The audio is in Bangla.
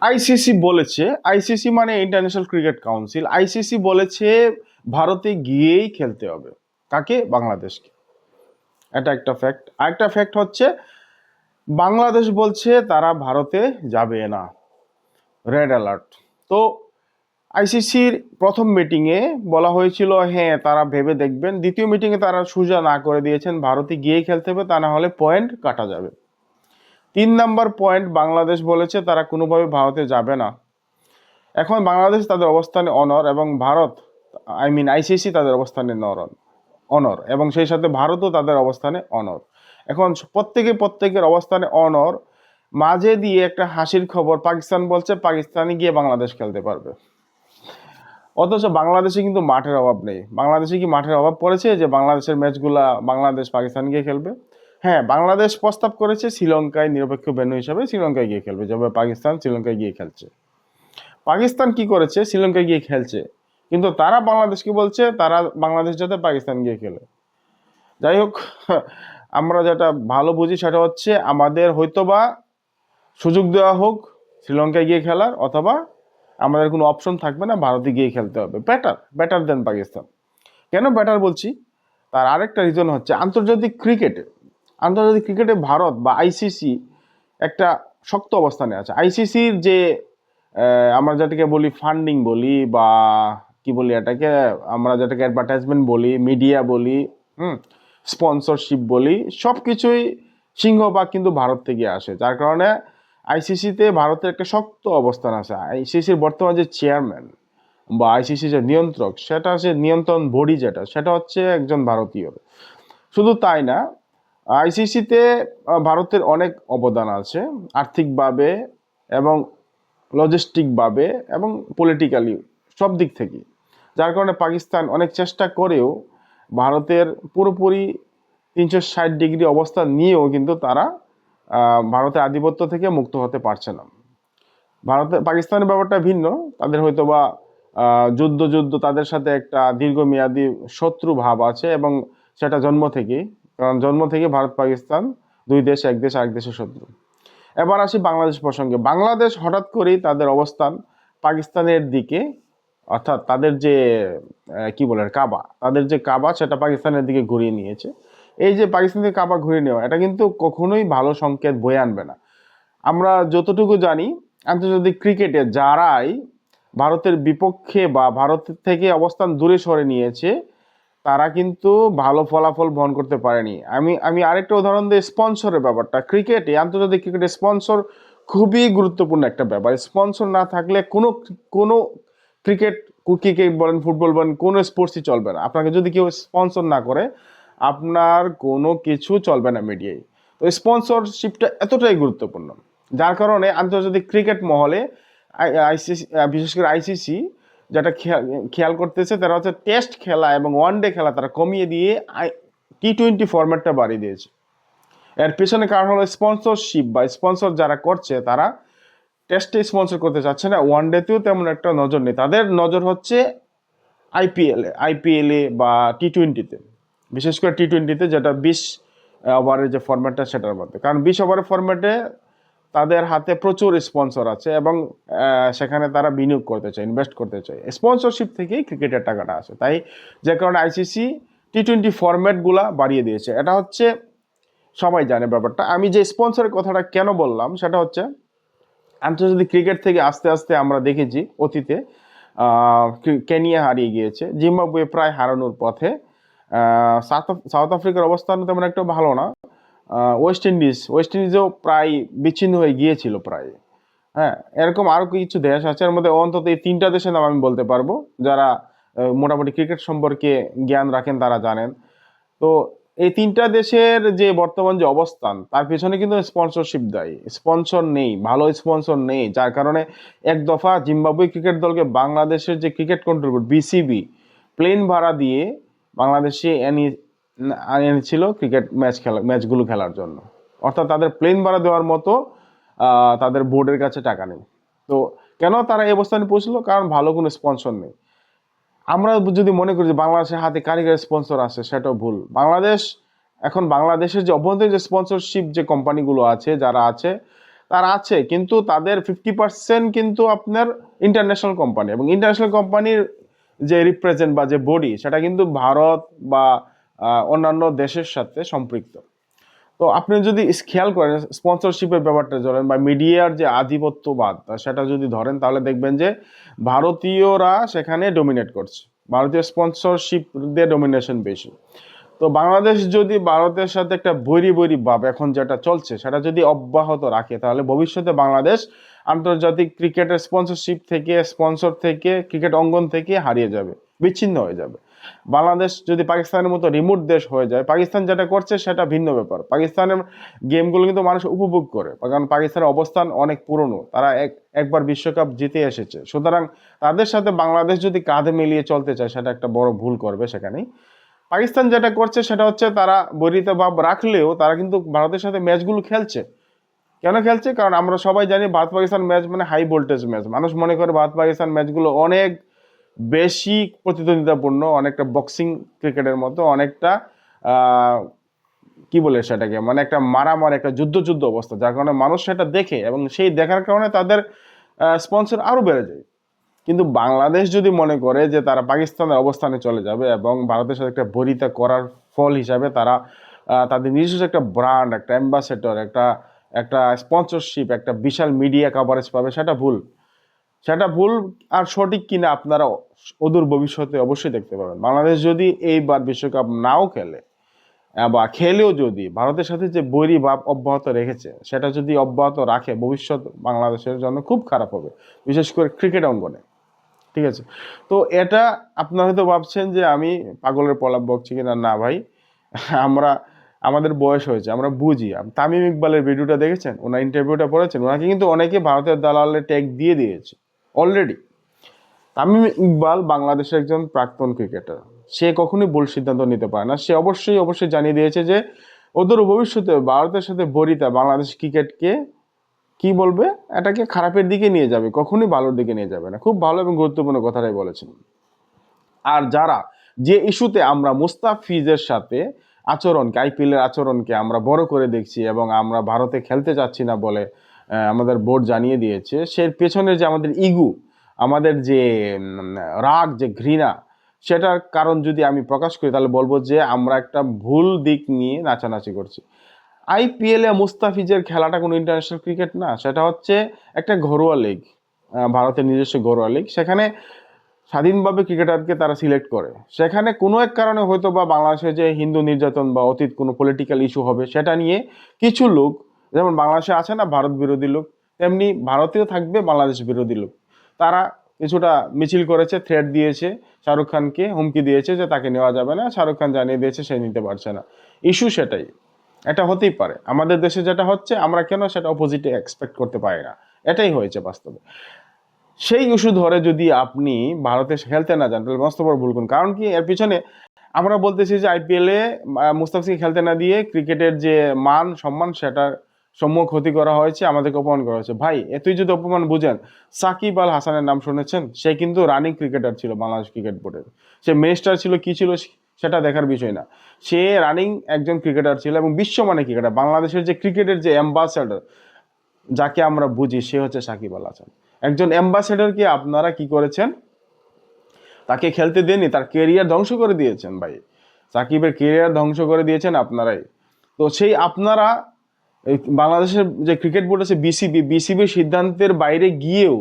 আইসিসি বলেছে, আইসিসি মানে ইন্টারন্যাশনাল ক্রিকেট কাউন্সিল, আইসিসি বলেছে ভারতে গিয়েই খেলতে হবে। কাকে? বাংলাদেশকে। এটা একটা ফ্যাক্ট। আরেকটা ফ্যাক্ট হচ্ছে বাংলাদেশ বলছে তারা ভারতে যাবে না, রেড অ্যালার্ট। তো আইসিসির প্রথম মিটিংয়ে বলা হয়েছিল হ্যাঁ তারা ভেবে দেখবেন, দ্বিতীয় মিটিংয়ে তারা সোজা না করে দিয়েছেন ভারতে গিয়েই খেলতে হবে, তা না হলে পয়েন্ট কাটা যাবে। 3 নম্বর পয়েন্ট, বাংলাদেশ বলেছে তারা কোনোভাবে ভারতে যাবে না। এখন বাংলাদেশ তাদের অবস্থানে অনর এবং ভারত আইসিসি তাদের অবস্থানে অনর এবং সেই সাথে ভারতও তাদের অবস্থানে অনর। এখন প্রত্যেকের অবস্থানে অনর, মাঝে দিয়ে একটা হাসির খবর, পাকিস্তান বলছে পাকিস্তানে গিয়ে বাংলাদেশ খেলতে পারবে। অথচ বাংলাদেশে কিন্তু মাঠের অভাব নেই। বাংলাদেশে কি মাঠের অভাব পড়েছে যে বাংলাদেশের ম্যাচগুলা বাংলাদেশ পাকিস্তান গিয়ে খেলবে? হ্যাঁ, বাংলাদেশ প্রস্তাব করেছে শ্রীলঙ্কায় নিরপেক্ষ ভেন্যু হিসাবে শ্রীলঙ্কায় গিয়ে খেলবে, যেভাবে পাকিস্তান শ্রীলঙ্কায় গিয়ে খেলছে। পাকিস্তান কি করেছে? শ্রীলঙ্কায় গিয়ে খেলছে, কিন্তু তারা বাংলাদেশকে বলছে তারা বাংলাদেশ যাতে পাকিস্তান গিয়ে খেলে। যাই হোক, আমরা যেটা ভালো বুঝি সেটা হচ্ছে আমাদের হয়তোবা সুযোগ দেওয়া হোক শ্রীলঙ্কায় গিয়ে খেলার, অথবা আমাদের কোনো অপশন থাকবে না, ভারতে গিয়ে খেলতে হবে। বেটার দেন পাকিস্তান। কেন বেটার বলছি? তার আরেকটা রিজন হচ্ছে আন্তর্জাতিক ক্রিকেটে ভারত বা আইসিসি একটা শক্ত অবস্থানে আছে। আইসিসির যে আমরা যেটাকে বলি ফান্ডিং বলি বা কি বলি এটাকে, আমরা যেটাকে অ্যাডভার্টাইজমেন্ট বলি, মিডিয়া বলি, স্পন্সরশিপ বলি, সব কিছুই সিংহভাগ কিন্তু ভারত থেকে আসে। যার কারণে আইসিসিতে ভারতের একটা শক্ত অবস্থান আছে। আইসিসির বর্তমান যে চেয়ারম্যান বা আইসিসি যে নিয়ন্ত্রক, সেটা যে নিয়ন্ত্রণ বডি সেটা হচ্ছে একজন ভারতীয়। শুধু তাই না, আইসিসিতে ভারতের অনেক অবদান আছে আর্থিকভাবে এবং লজিস্টিকভাবে এবং পলিটিক্যালি, সব দিক থেকে। যার কারণে পাকিস্তান অনেক চেষ্টা করেও ভারতের পুরোপুরি 360 ডিগ্রি অবস্থান নিয়েও কিন্তু তারা ভারতের আধিপত্য থেকে মুক্ত হতে পারছে না। পাকিস্তানের ব্যাপারটা ভিন্ন। তাদের হয়তো বা যুদ্ধ তাদের সাথে একটা দীর্ঘমেয়াদী শত্রু ভাব আছে এবং সেটা জন্ম থেকেই, কারণ জন্ম থেকে ভারত পাকিস্তান দুই দেশ, এক দেশ আরেক দেশের শত্রু। এবার আসি বাংলাদেশ প্রসঙ্গে। বাংলাদেশ হঠাৎ করেই তাদের অবস্থান পাকিস্তানের দিকে, অর্থাৎ তাদের যে কি বলে তাদের যে কাবা সেটা পাকিস্তানের দিকে ঘুরিয়ে নিয়েছে। এই যে পাকিস্তান থেকে কাবা ঘুরিয়ে নেওয়া, এটা কিন্তু কখনোই ভালো সংকেত বয়ে আনবে না। আমরা যতটুকু জানি, আন্তর্জাতিক ক্রিকেটে যারাই ভারতের বিপক্ষে বা ভারতের থেকে অবস্থান দূরে সরে নিয়েছে, তারা কিন্তু ভালো ফলাফল বহন করতে পারেনি। আমি আরেকটা উদাহরণ দিই, স্পন্সরের ব্যাপারটা। আন্তর্জাতিক ক্রিকেটে স্পন্সর খুবই গুরুত্বপূর্ণ একটা ব্যাপার। স্পন্সর না থাকলে কোনো ক্রিকেট বলেন, ফুটবল বলেন, কোনো স্পোর্টসই চলবে না। আপনাকে যদি কেউ স্পন্সর না করে, আপনার কোনো কিছু চলবে না মিডিয়ায়। তো স্পন্সরশিপটা এতটাই গুরুত্বপূর্ণ, যার কারণে আন্তর্জাতিক ক্রিকেট মহলে আইসিসি, বিশেষ করে আইসিসি যেটা খেয়াল করতেছে, তারা হচ্ছে টেস্ট খেলা এবং ওয়ানডে খেলা তারা কমিয়ে দিয়ে T20 ফরম্যাটটা বাড়িয়ে দিয়েছে। এর পেছনে কারণ হলো স্পন্সরশিপ বা স্পন্সর যারা করছে তারা টেস্টে স্পন্সর করতে চাচ্ছে না, ওয়ানডেতেও তেমন একটা নজর নেই। তাদের নজর হচ্ছে আইপিএলে বা T20-তে, বিশেষ করে T20-তে যেটা 20 ওভারের যে ফরম্যাটটা সেটার মধ্যে। কারণ 20 ওভারের ফরম্যাটে তাদের হাতে প্রচুর স্পন্সর আছে এবং সেখানে তারা বিনিয়োগ করতে চায়, ইনভেস্ট করতে চায়। স্পন্সরশিপ থেকেই ক্রিকেটের টাকাটা আসে। তাই যে কারণে আইসিসি T20 ফরম্যাটগুলা বাড়িয়ে দিয়েছে। এটা হচ্ছে সবাই জানে ব্যাপারটা। আমি যে স্পন্সরের কথাটা কেন বললাম সেটা হচ্ছে আন্তর্জাতিক ক্রিকেট থেকে আস্তে আস্তে আমরা দেখেছি অতীতে কেনিয়া হারিয়ে গিয়েছে, জিম্বাবুয়ে প্রায় হারানোর পথে, সাউথ আফ্রিকার অবস্থান তেমন একটা ভালো না, ওয়েস্ট ইন্ডিজও প্রায় বিচ্ছিন্ন হয়ে গিয়েছিল প্রায়। হ্যাঁ, এরকম আরো কিছু দেশ আছে, এর মধ্যে অন্তত এই 3টা দেশের নাম আমি বলতে পারবো, যারা মোটামুটি ক্রিকেট সম্পর্কে জ্ঞান রাখেন তারা জানেন। তো এই 3টা দেশের যে বর্তমান যে অবস্থান, তার পেছনে কিন্তু স্পন্সরশিপ দায়ী। স্পন্সর নেই, ভালো স্পন্সর নেই, যার কারণে এক দফা জিম্বাবুয়ে ক্রিকেট দলকে বাংলাদেশের যে cricket control board BCB plane ভাড়া দিয়ে বাংলাদেশে এনেছিল ক্রিকেট ম্যাচগুলো খেলার জন্য। অর্থাৎ তাদের প্লেন ভাড়া দেওয়ার মতো তাদের বোর্ডের কাছে টাকা নেই। তো কেন তারা এই অবস্থানে পৌঁছলো? কারণ ভালো কোনো স্পন্সর নেই। আমরা যদি মনে করি যে বাংলাদেশের হাতে কারিগরি স্পন্সর আছে, সেটাও ভুল। বাংলাদেশের যে অভ্যন্তরীণ যে স্পন্সরশিপ যে কোম্পানিগুলো আছে, যারা আছে, তারা আছে, কিন্তু তাদের 50% কিন্তু আপনার ইন্টারন্যাশনাল কোম্পানি, এবং ইন্টারন্যাশনাল কোম্পানির যে রিপ্রেজেন্ট বা যে বডি, সেটা কিন্তু ভারত বা অন্যান্য দেশের সাথে সম্পৃক্ত। তো আপনি যদি খেয়াল করেন স্পন্সরশিপের ব্যাপারটা ধরেন বা মিডিয়ার যে আধিপত্যবাদ সেটা যদি ধরেন, তাহলে দেখবেন যে ভারতীয়রা সেখানে ডমিনেট করছে, ভারতীয় স্পন্সরশিপ দিয়ে ডমিনেশন বেশি। তো বাংলাদেশ যদি ভারতের সাথে একটা বৈরী বৈরী ভাব এখন যেটা চলছে সেটা যদি অব্যাহত রাখে, তাহলে ভবিষ্যতে বাংলাদেশ আন্তর্জাতিক ক্রিকেটের স্পন্সরশিপ থেকে, স্পন্সর থেকে, ক্রিকেট অঙ্গন থেকে হারিয়ে যাবে, বিচ্ছিন্ন হয়ে যাবে। বাংলাদেশ যদি পাকিস্তানের মতো রিমোট দেশ হয়ে যায়, পাকিস্তান যেটা করছে সেটা ভিন্ন ব্যাপার। পাকিস্তানের গেমগুলো কিন্তু মানুষ উপভোগ করে, কারণ পাকিস্তানের অবস্থান অনেক পুরনো, তারা একবার বিশ্বকাপ জিতে এসেছে। সুতরাং তাদের সাথে বাংলাদেশ যদি কাঁধে মিলিয়ে চলতে চায়, সেটা একটা বড় ভুল করবে সেখানেই। পাকিস্তান যেটা করছে সেটা হচ্ছে তারা বৈরিতা ভাব রাখলেও তারা কিন্তু ভারতের সাথে ম্যাচগুলো খেলছে। কেন খেলছে? কারণ আমরা সবাই জানি ভারত পাকিস্তান ম্যাচ মানে হাই ভোল্টেজ ম্যাচ। মানুষ মনে করে ভারত পাকিস্তান ম্যাচগুলো অনেক বেশি প্রতিদ্বন্দ্বিতাপূর্ণ, অনেকটা বক্সিং ক্রিকেটের মতো, অনেকটা কি বলে সেটাকে, মানে একটা মারামারি, একটা যুদ্ধ যুদ্ধ অবস্থা, যার কারণে মানুষ সেটা দেখে এবং সেই দেখার কারণে তাদের স্পন্সর আরো বেড়ে যায়। কিন্তু বাংলাদেশ যদি মনে করে যে তারা পাকিস্তানের অবস্থানে চলে যাবে এবং ভারতের সাথে একটা বৈরিতা করার ফল হিসাবে তারা তাদের নিজস্ব একটা ব্র্যান্ড, একটা অ্যাম্বাসেডর, একটা একটা স্পন্সরশিপ, একটা বিশাল মিডিয়া কভারেজ পাবে, সেটা ভুল। সেটা ভুল। আর সঠিক কিনা আপনারা অদূর ভবিষ্যতে অবশ্যই দেখতে পাবেন। বাংলাদেশ যদি এইবার বিশ্বকাপ নাও খেলে বা খেলেও যদি ভারতের সাথে যে বৈরী ভাব অব্যাহত রেখেছে সেটা যদি অব্যাহত রাখে, ভবিষ্যৎ বাংলাদেশের জন্য খুব খারাপ হবে, বিশেষ করে ক্রিকেট অঙ্গনে। ঠিক আছে? তো এটা আপনারা হয়তো ভাবছেন যে আমি পাগলের প্রলাপ বকছি কিনা। না ভাই, আমরা আমাদের বয়স হয়েছে, আমরা বুঝি। তামিম ইকবালের ভিডিওটা দেখেছেন, ওনার ইন্টারভিউটা পড়েছেন? ওনাকে কিন্তু অনেকে ভারতের দালালে ট্যাগ দিয়ে দিয়েছে অলরেডি। তামিম ইকবাল বাংলাদেশের একজন প্রাক্তন ক্রিকেটার, সে কখনোই ভুল সিদ্ধান্ত নিতে পারে না। সে অবশ্যই অবশ্যই জানিয়ে দিয়েছে যে ওদের ভবিষ্যতে ভারতের সাথে বরিতা বাংলাদেশ ক্রিকেটকে কি বলবে, এটাকে খারাপের দিকে নিয়ে যাবে, কখনোই ভালোর দিকে নিয়ে যাবে না। খুব ভালো এবং গুরুত্বপূর্ণ কথাটাই বলেছেন। আর যারা যে ইস্যুতে আমরা মুস্তাফিজের সাথে আচরণকে, আইপিএল এর আচরণকে আমরা বড় করে দেখছি এবং আমরা ভারতে খেলতে চাচ্ছি না বলে আমাদের বোর্ড জানিয়ে দিয়েছে, সে পেছনের যে আমাদের ইগু, আমাদের যে রাগ, যে ঘৃণা, সেটার কারণ যদি আমি প্রকাশ করি, তাহলে বলবো যে আমরা একটা ভুল দিক নিয়ে নাচানাচি করছি। আইপিএল এ মুস্তাফিজের খেলাটা কোনো ইন্টারন্যাশনাল ক্রিকেট না, সেটা হচ্ছে একটা ঘরোয়া লিগ, ভারতের নিজস্ব ঘরোয়া লিগ। সেখানে স্বাধীনভাবে ক্রিকেটারকে তারা সিলেক্ট করে। সেখানে কোনো এক কারণে হয়তো বা বাংলাদেশে যে হিন্দু নির্যাতন বা অতীত কোনো পলিটিক্যাল ইস্যু হবে, সেটা নিয়ে কিছু লোক, যেমন বাংলাদেশে আছে না ভারত বিরোধী লোক, তেমনি ভারতীয় থাকবে বাংলাদেশ বিরোধী লোক। তারা কিছুটা মিছিল করেছে, থ্রেট দিয়েছে, শাহরুখ খানকে হুমকি দিয়েছে যে তাকে নেওয়া যাবে না। শাহরুখ খান জানিয়ে দিয়েছে সে নিতে পারছে না। ইস্যু সেটাই। এটা হতেই পারে। আমাদের দেশে যেটা হচ্ছে আমরা কেন সেটা অপোজিটে এক্সপেক্ট করতে পারি না? এটাই হয়েছে বাস্তবে। সেই ইস্যু ধরে যদি আপনি ভারতে খেলতে না যান, তাহলে মস্ত বড় ভুল করুন। কারণ কি, এর পিছনে আমরা বলতেছি যে আইপিএল এ মুস্তাফিজকে খেলতে না দিয়ে ক্রিকেটের যে মান সম্মান সেটার সম্মুখ ক্ষতি করা হয়েছে, আমাদেরকে অপমান করা হয়েছে। ভাই, এতই যদি অপমান বুঝেন, সাকিব আল হাসানের নাম শুনেছেন? সে কিন্তু রানিং ক্রিকেটার ছিল বাংলাদেশ ক্রিকেট বোর্ডের। সে মিনিস্টার ছিল কি ছিল সেটা দেখার বিষয় না, সে রানিং একজন ক্রিকেটার ছিল এবং বিশ্বমানের ক্রিকেটার। বাংলাদেশের যে ক্রিকেটের যে অ্যাম্বাসাডার যাকে আমরা বুঝি, সে হচ্ছে সাকিব আল হাসান। একজন অ্যাম্বাসেডরকে আপনারা কি করেছেন? তাকে খেলতে দেননি, তার কেরিয়ার ধ্বংস করে দিয়েছেন। ভাই, সাকিবের কেরিয়ার ধ্বংস করে দিয়েছেন আপনারাই। তো সেই আপনারা বাংলাদেশের যে ক্রিকেট বোর্ড আছে বিসিবির সিদ্ধান্তের বাইরে গিয়েও